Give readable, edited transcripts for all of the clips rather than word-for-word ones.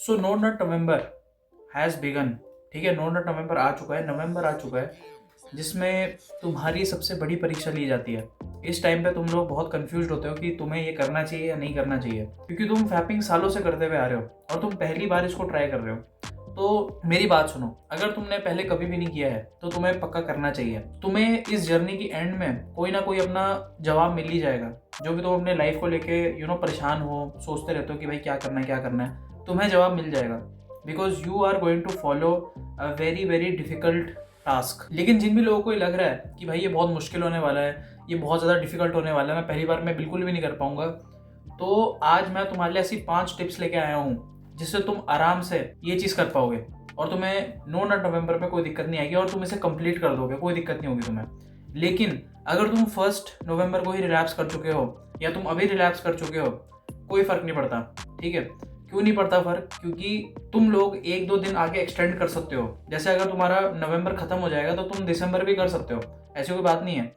So no nut November has begun. ठीक है, no nut नवंबर आ चुका है, नवंबर आ चुका है, जिसमें तुम्हारी सबसे बड़ी परीक्षा ली जाती है। इस टाइम पे तुम लोग बहुत कंफ्यूज होते हो कि तुम्हें ये करना चाहिए या नहीं करना चाहिए, क्योंकि तुम फैपिंग सालों से करते हुए आ रहे हो और तुम पहली बार इसको ट्राई कर रहे हो। तो मेरी बात सुनो, अगर तुमने पहले कभी भी नहीं किया है तो तुम्हें पक्का करना चाहिए। तुम्हें इस जर्नी की एंड में कोई ना कोई अपना जवाब मिल ही जाएगा। जो भी तुम अपने लाइफ को लेके परेशान हो, सोचते रहते हो कि भाई क्या करना है क्या करना है, तुम्हें जवाब मिल जाएगा। Because you are going to follow a very very difficult task. लेकिन जिन भी लोगों को लग रहा है कि भाई ये बहुत मुश्किल होने वाला है, ये बहुत ज़्यादा डिफिकल्ट होने वाला है, मैं पहली बार में बिल्कुल भी नहीं कर पाऊंगा, तो आज मैं तुम्हारे लिए ऐसी 5 टिप्स लेके आया हूँ जिससे तुम आराम से ये चीज़ कर पाओगे और तुम्हें नो नट नवंबर में कोई दिक्कत नहीं आएगी और तुम इसे कंप्लीट कर दोगे, कोई दिक्कत नहीं होगी तुम्हें। लेकिन अगर तुम 1 नवंबर को ही रिलैप्स कर चुके हो या तुम अभी रिलैप्स कर चुके हो, कोई फ़र्क नहीं पड़ता। ठीक है, क्यों नहीं पड़ता फ़र्क? क्योंकि तुम लोग 1-2 दिन आगे एक्सटेंड कर सकते हो। जैसे अगर तुम्हारा नवंबर ख़त्म हो जाएगा तो तुम दिसंबर भी कर सकते हो, ऐसी कोई बात नहीं है।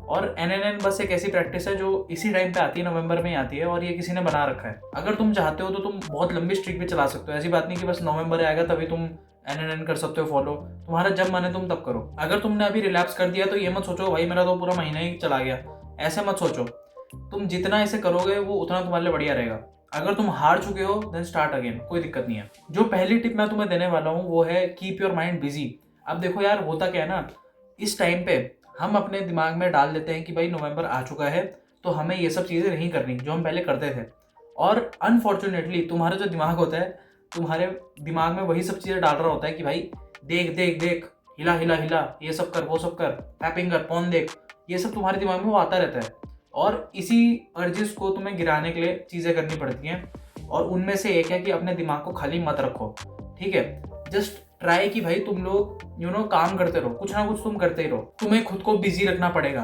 और एनएनएन बस एक ऐसी प्रैक्टिस है जो इसी टाइम पे आती है, नवंबर में ही आती है, और ये किसी ने बना रखा है। अगर तुम चाहते हो तो तुम बहुत लंबी स्ट्रिक भी चला सकते हो। ऐसी बात नहीं कि बस नवंबर आएगा तभी तुम एनएनएन कर सकते हो फॉलो। तुम्हारा जब मन है तुम तब करो। अगर तुमने अभी रिलैप्स कर दिया तो ये मत सोचो भाई मेरा तो पूरा महीना ही चला गया, ऐसे मत सोचो। तुम जितना इसे करोगे वो उतना तुम्हारे लिए बढ़िया रहेगा। अगर तुम हार चुके हो देन स्टार्ट अगेन, कोई दिक्कत नहीं है। जो पहली टिप मैं तुम्हें देने वाला हूँ वो है कीप योर माइंड बिजी। अब देखो यार, होता क्या है ना, इस टाइम पे हम अपने दिमाग में डाल देते हैं कि भाई नवंबर आ चुका है तो हमें ये सब चीज़ें नहीं करनी जो हम पहले करते थे। और अनफॉर्चुनेटली तुम्हारा जो दिमाग होता है, तुम्हारे दिमाग में वही सब चीज़ें डाल रहा होता है कि भाई देख देख देख, हिला हिला हिला, ये सब कर वो सब कर, टैपिंग कर, पॉन देख, ये सब तुम्हारे दिमाग में वो आता रहता है। और इसी अर्जिस को तुम्हें गिराने के लिए चीज़ें करनी पड़ती हैं, और उनमें से एक है कि अपने दिमाग को खाली मत रखो। ठीक है, जस्ट ट्राई कि भाई तुम लोग काम करते रहो, कुछ ना कुछ तुम करते ही रहो। तुम्हें खुद को बिजी रखना पड़ेगा।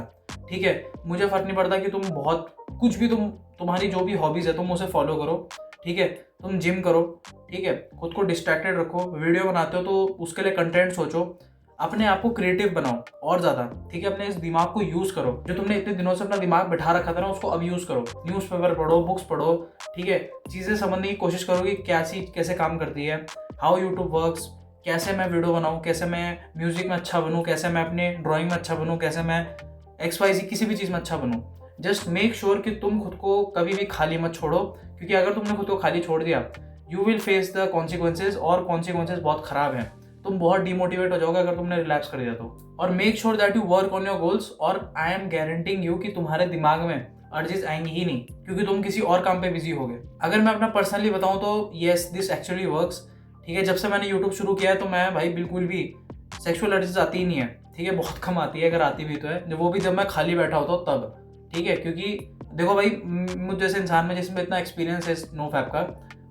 ठीक है, मुझे फर्क नहीं पड़ता कि तुम बहुत कुछ भी तुम्हारी जो भी हॉबीज है तुम उसे फॉलो करो। ठीक है, तुम जिम करो। ठीक है, खुद को डिस्ट्रैक्टेड रखो। वीडियो बनाते हो तो उसके लिए कंटेंट सोचो, अपने आप को क्रिएटिव बनाओ और ज़्यादा। ठीक है, अपने इस दिमाग को यूज़ करो। जो तुमने इतने दिनों से अपना दिमाग बैठा रखा था ना, उसको अब यूज़ करो। न्यूज़पेपर पढ़ो, बुक्स पढ़ो। ठीक है, चीज़ें समझने की कोशिश करो कि क्या चीज़ कैसे काम करती है, हाउ यूट्यूब वर्क्स, कैसे मैं वीडियो बनाऊँ, कैसे मैं म्यूज़िक में अच्छा बनूँ, कैसे मैं अपने ड्राइंग में अच्छा बनूँ, कैसे मैं XYZ किसी भी चीज़ में अच्छा बनूँ। जस्ट मेक श्योर कि तुम खुद को कभी भी खाली मत छोड़ो, क्योंकि अगर तुमने खुद को खाली छोड़ दिया you will face the consequences, और कॉन्सिक्वेंसेज बहुत ख़राब हैं। तुम बहुत डिमोटिवेट हो जाओगे अगर तुमने रिलैप्स कर दिया तो। और make sure that you work on your goals, और आई एम गारंटिंग यू कि तुम्हारे दिमाग में अर्जेस आएंगी ही नहीं, क्योंकि तुम किसी और काम पे बिजी होगे। अगर मैं अपना पर्सनली बताऊं तो येस, दिस एक्चुअली वर्क्स। ठीक है, जब से मैंने यूट्यूब शुरू किया है तो मैं भाई बिल्कुल भी सेक्सुअल अर्जेस आती ही नहीं है। ठीक है, बहुत कम आती है, अगर आती भी तो है वो भी जब मैं खाली बैठा होता हूँ तब। ठीक है, क्योंकि देखो भाई, मुझ जैसे इंसान में जिसमें इतना एक्सपीरियंस है नो फैप का,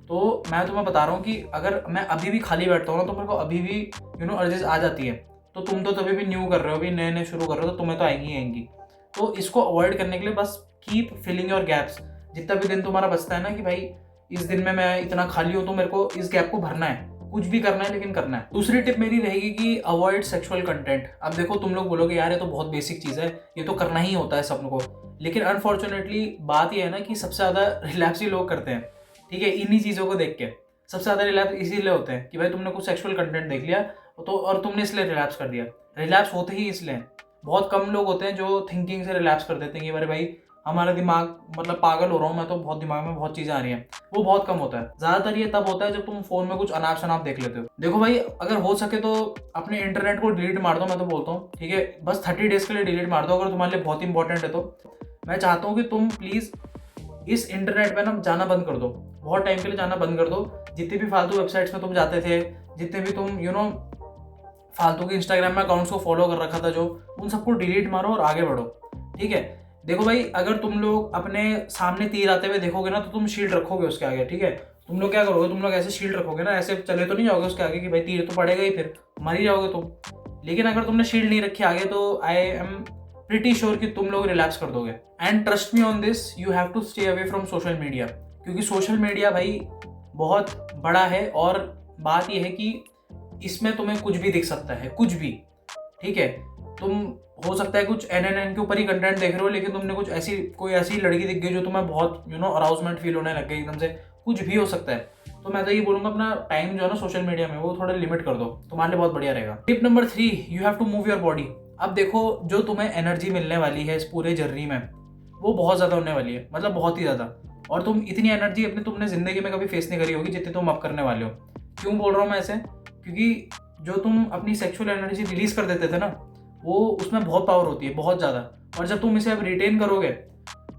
तो मैं तुम्हें बता रहा हूँ कि अगर मैं अभी भी खाली बैठता हूँ ना तो मेरे को अभी भी अर्जेस आ जाती है। तो तुम तो तभी भी न्यू कर रहे हो, अभी नए नए शुरू कर रहे हो, तो तुम्हें तो आएंगी ही आएंगी। तो इसको अवॉइड करने के लिए बस कीप फिलिंग योर गैप्स। जितना भी दिन तुम्हारा बचता है ना कि भाई इस दिन में मैं इतना खाली हूँ तो मेरे को इस गैप को भरना है, कुछ भी करना है लेकिन करना है। दूसरी टिप मेरी रहेगी कि अवॉइड सेक्सुअल कंटेंट। अब देखो, तुम लोग बोलोगे यार ये तो बहुत बेसिक चीज़ है, ये तो करना ही होता है सबको, लेकिन अनफॉर्चुनेटली बात ये है ना कि सबसे ज़्यादा रिलैप्स ही लोग करते हैं। ठीक है, इन्हीं चीज़ों को देख के सबसे ज़्यादा रिलैप्स इसीलिए होते हैं कि भाई तुमने कुछ सेक्सुअल कंटेंट देख लिया तो, और तुमने इसलिए रिलैप्स कर दिया। रिलैप्स होते ही इसलिए। बहुत कम लोग होते हैं जो थिंकिंग से रिलैप्स कर देते हैं कि अरे भाई हमारा दिमाग, मतलब पागल हो रहा हूँ मैं तो, बहुत दिमाग में बहुत चीज़ें आ रही हैं। वो बहुत कम होता है। ज़्यादातर ये तब होता है जब तुम फ़ोन में कुछ अनाप शनाप देख लेते हो। देखो भाई, अगर हो सके तो अपने इंटरनेट को डिलीट मार दो, मैं तो बोलता हूँ। ठीक है, बस 30 डेज़ के लिए डिलीट मार दो अगर तुम्हारे लिए बहुत इंपॉर्टेंट है तो। मैं चाहता हूँ कि तुम प्लीज़ इस इंटरनेट पे ना जाना बंद कर दो, बहुत टाइम के लिए जाना बंद कर दो। जितनी भी फालतू वेबसाइट्स में तुम जाते थे, जितने भी तुम फालतू के इंस्टाग्राम में अकाउंट्स को फॉलो कर रखा था जो, उन सबको डिलीट मारो और आगे बढ़ो। ठीक है, देखो भाई, अगर तुम लोग अपने सामने तीर आते हुए देखोगे ना तो तुम शील्ड रखोगे उसके आगे। ठीक है, तुम लोग क्या करोगे, तुम लोग ऐसे शील्ड रखोगे ना, ऐसे चले तो नहीं जाओगे उसके आगे कि भाई तीर तो पड़ेगा ही, फिर मर ही जाओगे तुम। लेकिन अगर तुमने शील्ड नहीं रखी आगे तो आई एम प्रिटी श्योर कि तुम लोग रिलैक्स कर दोगे। And trust me on this, you have to stay away from social media, क्योंकि सोशल मीडिया भाई बहुत बड़ा है, और बात यह है कि इसमें तुम्हें कुछ भी दिख सकता है, कुछ भी। ठीक है, तुम हो सकता है कुछ एनएनएन के ऊपर ही कंटेंट देख रहे हो, लेकिन तुमने कुछ ऐसी कोई ऐसी लड़की दिख गई जो तुम्हें बहुत अराउजमेंट फील होने लग गई एकदम से, कुछ भी हो सकता है। तो मैं तो ये बोलूँगा अपना टाइम जो है ना सोशल मीडिया में वो थोड़ा लिमिट कर दो, तुम्हारे लिए बहुत बढ़िया रहेगा। Tip number 3, you have to move your body. अब देखो जो तुम्हें एनर्जी मिलने वाली है इस पूरे जर्नी में वो बहुत ज़्यादा होने वाली है, मतलब बहुत ही ज़्यादा। और तुम इतनी एनर्जी अपनी तुमने ज़िंदगी में कभी फेस नहीं करी होगी जितनी तुम अब करने वाले हो। क्यों बोल रहा हूँ मैं ऐसे? क्योंकि जो तुम अपनी सेक्सुअल एनर्जी रिलीज़ कर देते थे ना, वो उसमें बहुत पावर होती है, बहुत ज़्यादा। और जब तुम इसे अब रिटेन करोगे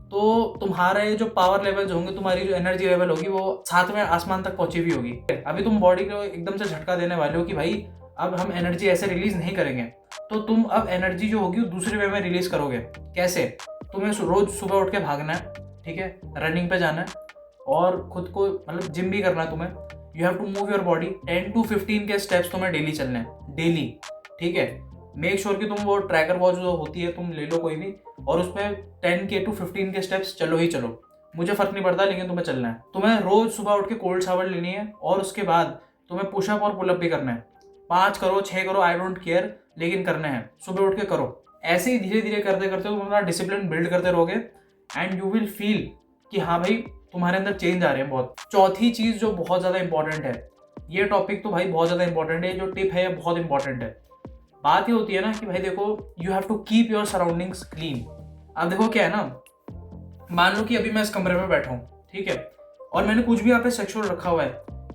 तो तुम्हारे जो पावर लेवल्स होंगे, तुम्हारी जो एनर्जी लेवल होगी वो 7वें आसमान तक पहुंची हुई होगी। अभी तुम बॉडी को एकदम से झटका देने वाले हो कि भाई अब हम एनर्जी ऐसे रिलीज नहीं करेंगे, तो तुम अब एनर्जी जो होगी वो दूसरे वे में रिलीज करोगे। कैसे? तुम्हें रोज सुबह उठ के भागना है, ठीक है, रनिंग पे जाना है और खुद को मतलब जिम भी करना है तुम्हें। You have to move your body. 10 to 15 के स्टेप्स तुम्हें डेली चलने हैं, डेली, ठीक है। मेक श्योर कि तुम वो ट्रैकर वॉच जो होती है तुम ले लो कोई भी, और उसमें 10 के to 15 के स्टेप्स चलो ही चलो। मुझे फर्क नहीं पड़ता, लेकिन तुम्हें चलना है। तुम्हें रोज सुबह उठ के कोल्ड शावर लेनी है और उसके बाद तुम्हें पुशअप और पुलअप भी करना है। 5 करो 6 करो, आई डोंट केयर, लेकिन करने हैं। सुबह उठ के करो। ऐसे ही धीरे धीरे करते करते तुम अपना डिसिप्लिन बिल्ड करते रहोगे एंड यू विल फील कि हाँ भाई तुम्हारे अंदर चेंज आ रहे हैं बहुत। चौथी चीज जो बहुत ज्यादा इंपॉर्टेंट है, ये टॉपिक तो भाई बहुत ज्यादा इंपॉर्टेंट है, जो टिप है ये बहुत इंपॉर्टेंट है। बात ये होती है ना कि भाई देखो, you have to keep your surroundings clean. अब देखो क्या है ना, मान लो कि अभी मैं इस कमरे में बैठा हूँ, ठीक है, और मैंने कुछ भी यहाँ पे सेक्सुअल रखा हुआ है,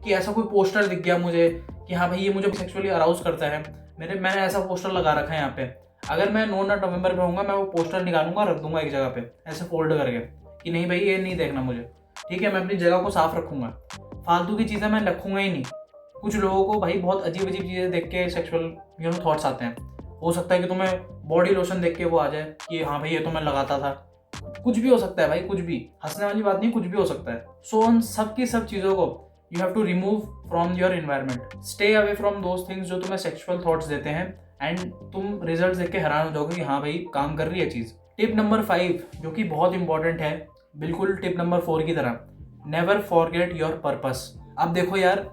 कि ऐसा कोई पोस्टर दिख गया मुझे कि हाँ भाई ये मुझे सेक्सुअली अराउज करता है, मैंने ऐसा पोस्टर लगा रखा है यहाँ पे। अगर मैं नो नट नवंबर पे होऊंगा, मैं वो पोस्टर निकालूंगा, रख दूंगा एक जगह पे ऐसे फोल्ड करके कि नहीं भाई ये नहीं देखना मुझे, ठीक है। मैं अपनी जगह को साफ रखूंगा, फालतू की चीज़ें मैं रखूंगा ही नहीं। कुछ लोगों को भाई बहुत अजीब अजीब चीज़ें देख के सेक्सुअल थॉट्स आते हैं। हो सकता है कि तुम्हें बॉडी लोशन देख के वो आ जाए कि हाँ भाई ये तो मैं लगाता था। कुछ भी हो सकता है भाई, कुछ भी, हंसने वाली बात नहीं, कुछ भी हो सकता है। सो उन सब की सब चीज़ों को you have to remove from your environment. Stay away from those things जो तुम्हें सेक्सुअल थॉट्स देते हैं एंड तुम रिजल्ट देख के हैरान हो जाओगे कि हाँ भाई काम कर रही है चीज़। टिप नंबर 5 जो कि बहुत इंपॉर्टेंट है, बिल्कुल टिप नंबर 4 की तरह, नेवर फॉरगेट योर पर्पस। अब देखो यार,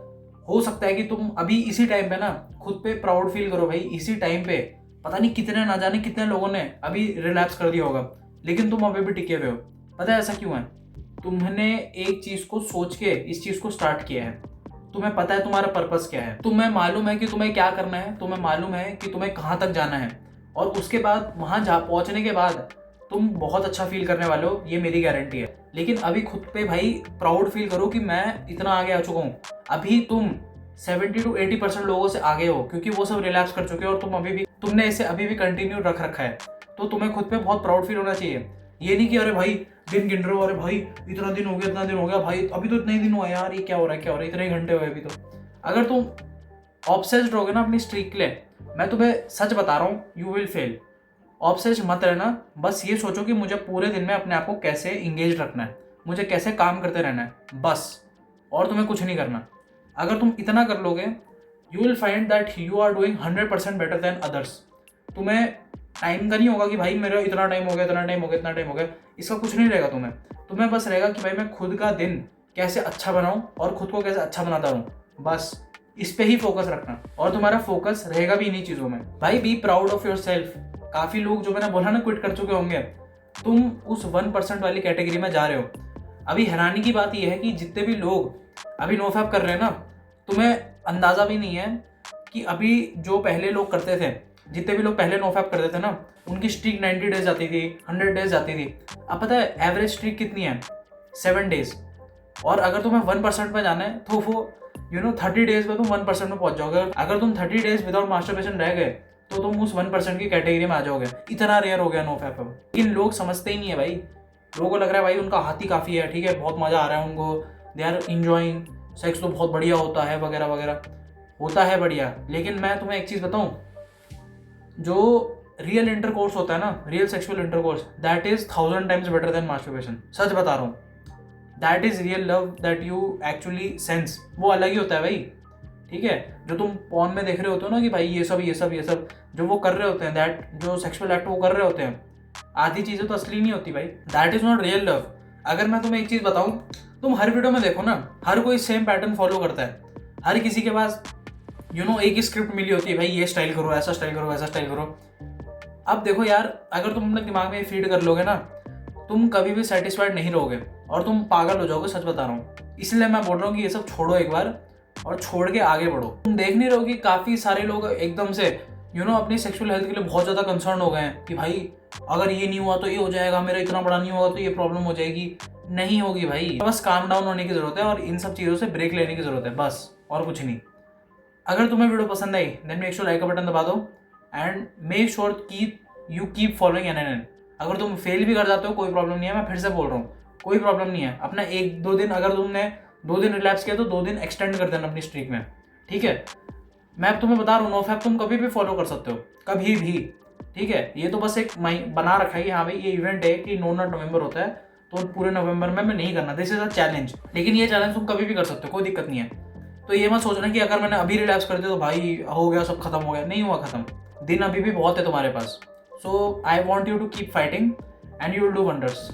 हो सकता है कि तुम अभी इसी टाइम पे ना खुद पे प्राउड फील करो भाई। इसी टाइम पे पता नहीं कितने, ना जाने कितने लोगों ने अभी रिलैप्स कर दिया होगा, लेकिन तुम अभी भी टिके हुए हो। पता है ऐसा क्यों है? तुमने एक चीज को सोच के इस चीज को स्टार्ट किया है। तुम्हें पता है तुम्हारा पर्पस क्या है, तुम्हें मालूम है कि तुम्हें क्या करना है, तुम्हें मालूम है कि तुम्हें कहाँ तक जाना है, और उसके बाद वहां जा पहुंचने के बाद तुम बहुत अच्छा फील करने वाले हो, ये मेरी गारंटी है। लेकिन अभी खुद पे भाई प्राउड फील करो कि मैं इतना आगे आ चुका हूँ। अभी तुम 70 to 80% लोगों से आगे हो, क्योंकि वो सब रिलैप्स कर चुके हो और तुमने इसे अभी भी कंटिन्यू रख रखा है। तो तुम्हें खुद पे बहुत प्राउड फील होना चाहिए। ये नहीं कि अरे भाई दिन गिन रहे हो, अरे भाई इतना दिन हो गया, इतना दिन हो गया भाई, अभी तो इतना ही दिन हुआ यार, ये क्या हो रहा है, क्या हो रहा है, इतने ही घंटे हुए अभी तो। अगर तुम ऑब्सेस्ड रहोगे ना अपनी स्ट्रीक के लिए, मैं तुम्हें सच बता रहा हूँ, यू विल फेल। ऑब्सेस्ड मत रहना, बस ये सोचो कि मुझे पूरे दिन में अपने आप को कैसे इंगेज रखना है, मुझे कैसे काम करते रहना है, बस, और तुम्हें कुछ नहीं करना। अगर तुम इतना कर लोगे, you will find that you are doing 100% better than others. तुम्हें टाइम का नहीं होगा कि भाई मेरा इतना टाइम हो गया, इतना टाइम हो गया, इतना टाइम हो गया, इसका कुछ नहीं रहेगा। तुम्हें बस रहेगा कि भाई मैं खुद का दिन कैसे अच्छा बनाऊं और खुद को कैसे अच्छा बनाता रहूं, बस इस पे ही फोकस रखना। और तुम्हारा फोकस रहेगा भी इन्हीं चीज़ों में। भाई be proud of your self. काफ़ी लोग जो मैंने बोला ना क्विट कर चुके होंगे, तुम उस 1% वाली कैटेगरी में जा रहे हो। अभी हैरानी की बात यह है कि जितने भी लोग अभी नो फैप कर रहे हैं ना, तुम्हें अंदाज़ा भी नहीं है कि अभी जो पहले लोग करते थे, जितने भी लोग पहले नो फैप करते थे ना, उनकी स्ट्रीक 90 डेज जाती थी, 100 डेज जाती थी। अब पता है एवरेज स्ट्रीक कितनी है? 7 डेज। और अगर तुम्हें 1% में जाना है तो वो 30 डेज में तुम 1% में पहुंच जाओगे। अगर तुम 30 डेज विदाउट मास्टरबेशन रह गए तो तुम उस 1% की कैटेगरी में आ जाओगे। इतना रेयर हो गया नो फैप अब। लेकिन लोग समझते ही नहीं है भाई। लोगों को लग रहा है भाई उनका हाथ ही काफ़ी है, ठीक है, बहुत मज़ा आ रहा है उनको, दे आर इंजॉइंग, सेक्स तो बहुत बढ़िया होता है वगैरह वगैरह। होता है बढ़िया, लेकिन मैं तुम्हें एक चीज़ बताऊं, जो रियल इंटरकोर्स होता है ना, real sexual intercourse, that is 1000 times better than masturbation. सच बता रहा हूँ, that is real love that you actually sense. वो अलग ही होता है भाई, ठीक है। जो तुम पॉर्न में देख रहे होते हो ना कि भाई ये सब जो वो कर रहे होते हैं, दैट जो सेक्सुअल एक्ट वो कर रहे होते हैं, आधी चीज़ें तो असली नहीं होती भाई। That is not real love. अगर मैं तुम्हें एक चीज़ बताऊँ, तुम हर वीडियो में देखो ना, हर कोई सेम पैटर्न फॉलो करता है। हर किसी के पास एक ही स्क्रिप्ट मिली होती है, भाई ये स्टाइल करो, ऐसा स्टाइल करो, वैसा स्टाइल करो। अब देखो यार, अगर तुम अपने दिमाग में फीड कर लोगे ना, तुम कभी भी सेटिस्फाइड नहीं रहोगे और तुम पागल हो जाओगे, सच बता रहा हूँ। इसलिए मैं बोल रहा हूँ कि ये सब छोड़ो एक बार और छोड़ के आगे बढ़ो। तुम देख नहीं रहे हो कि काफ़ी सारे लोग एकदम से अपनी सेक्सुअल हेल्थ के लिए बहुत ज़्यादा कंसर्न हो गए हैं कि भाई अगर ये नहीं हुआ तो ये हो जाएगा, मेरा इतना बड़ा नहीं होगा तो ये प्रॉब्लम हो जाएगी। नहीं होगी भाई, बस काम डाउन होने की ज़रूरत है और इन सब चीज़ों से ब्रेक लेने की ज़रूरत है, बस और कुछ नहीं। अगर तुम्हें वीडियो पसंद आई देन मेक श्योर लाइक का बटन दबा दो and make sure you keep following NNN। अगर तुम फेल भी कर जाते हो कोई प्रॉब्लम नहीं है, मैं फिर से बोल रहा हूँ कोई प्रॉब्लम नहीं है। अपना 1-2 दिन, अगर तुमने 2 दिन रिलैप्स किया तो 2 दिन एक्सटेंड कर देना अपनी स्ट्रीक में, ठीक है। मैं अब तुम्हें बता रहा हूँ नोफैप तुम कभी भी फॉलो कर सकते हो, कभी भी, ठीक है। ये तो बस एक बना रखा है कि हाँ भाई ये इवेंट है कि नो नॉट नवंबर होता है तो पूरे नवंबर में मैं नहीं करना, दिस इज अ चैलेंज। लेकिन ये चैलेंज तुम कभी भी कर सकते हो, कोई दिक्कत नहीं है। तो ये मत सोचना कि अगर मैंने अभी रिलैप्स कर दिया तो भाई हो गया, सब खत्म हो गया। नहीं हुआ खत्म, दिन अभी भी बहुत है तुम्हारे पास। So I want you to keep fighting and you will do wonders.